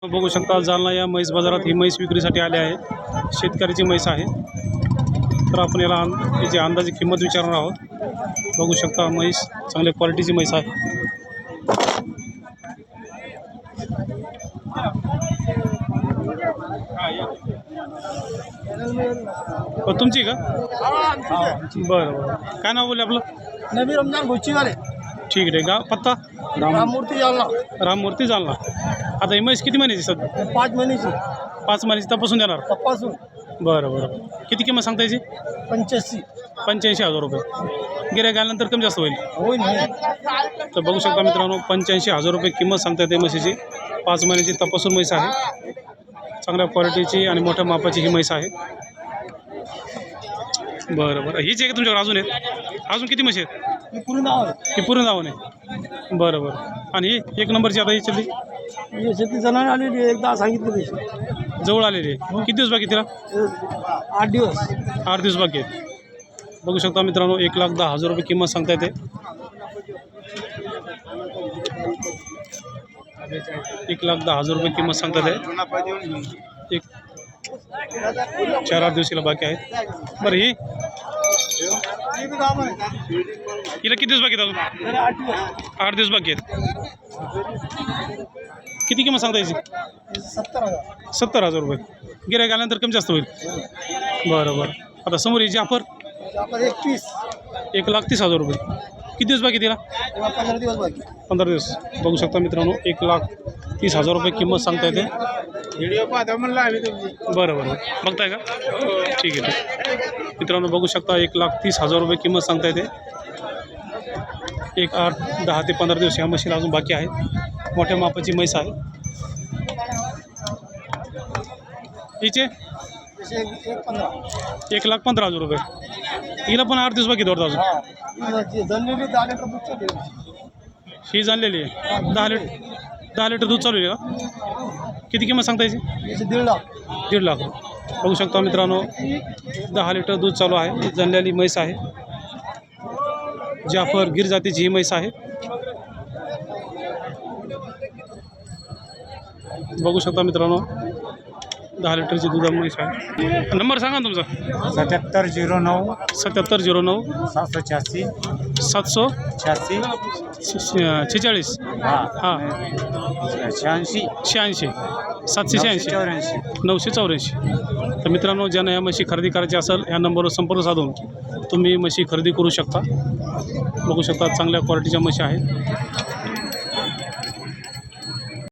बघू शकता जालना या म्हैस बाजारात ही म्हैस विक्रीसाठी आली आहे. शेतकऱ्याची म्हैस आहे. तर आपण याला याची अंदाजे किंमत विचारणार आहोत. बघू शकता म्हैस चांगल्या क्वालिटीची म्हैस आहे. तुमची का? बरं बरं. काय नाव बोलले आपलं? नबी रमजान गोचीवाले. ठीक आहे. गाव पत्ता? राममूर्ती जालना. राममूर्ती जालना. आता ही म्हैस किती महिन्याची सध्या? 5 महिन्याची 5 महिन्याची तपासून देणार. तपासून. बरं बरं. किती किंमत सांगता याची? 85 85,000 रुपये. गिऱ्हाईक आल्यानंतर कमी जास्त होईल. होईल. तर बघू शकता मित्रांनो 85,000 रुपये किंमत सांगता येते म्हशीची. 5 महिन्याची तपासून म्हैस आहे. चांगल्या क्वालिटीची आणि मोठ्या मापाची ही म्हैस आहे. बरं बरं. हीच आहे का तुमच्याकडे अजून आहेत? अजून किती म्हशी आहेत? पूर्ण नाव ही पूर्ण नाव नाही. बरं बरं. आणि ही 1 नंबरची आता ही चलली आहे. शेती जणांनी आलेली एकदा सांगितलं त्याची. जवळ आलेली आहे. किती दिवस बाकी तिला? 8 दिवस. 8 दिवस बाकी आहेत. बघू शकता मित्रांनो 1,10,000 रुपये किंमत सांगता येते. 1,10,000 रुपये किंमत सांगतात आहे. 4-8 दिवसाला बाकी आहेत. बरं ही हिला किती दिवस बाकी आहेत अजून? 8 दिवस बाकी आहेत. किती किंमत सांगता याची? 70,000 रुपये. गिऱ्हाईक आल्यानंतर कमी जास्त होईल. बरं बरं. आता समोर ही जाफर 1,30,000 रुपये. किती दिवस बाकी तिला? 15 दिवस बाकी. 15 दिवस. बघू शकता मित्रांनो 1,30,000 रुपये किंमत सांगता येते. व्हिडिओ पाहतो म्हणलं आम्ही तुमची. बरं बरं. बघताय का? ठीक आहे. मित्रांनो बघू शकता 1,30,000 रुपये किंमत सांगता येते. 10 ते 15 दिवस ह्या म्हशीला अजून बाकी आहेत. मोठ्या मापाची म्हैस आहे. हिचे 1,15,000 रुपये. हिला पण 8 दिवस बाकी थोडं अजून. ही जाणलेली आहे. 10 लिटर दूध चालू आहे का? किती किंमत सांगता याची? 1.5 लाख. बघू शकता मित्रांनो 10 लिटर दूध चालू आहे. जाणलेली म्हैस आहे. जाफर गिर जातीची ही म्हैस आहे. बघू शकता मित्रांनो 10 लिटरची दूध म्हैस आहे. नंबर सांगा ना तुमचा? 7709 7709 786 786 46. हां 86 86 786 984. तर मित्रांनो ज्यांना या म्हशी खरेदी करायची असेल या नंबरवर संपर्क साधून तुम्ही म्हशी खरेदी करू शकता. बघू शकता चांगल्या क्वालिटीच्या म्हशी आहेत.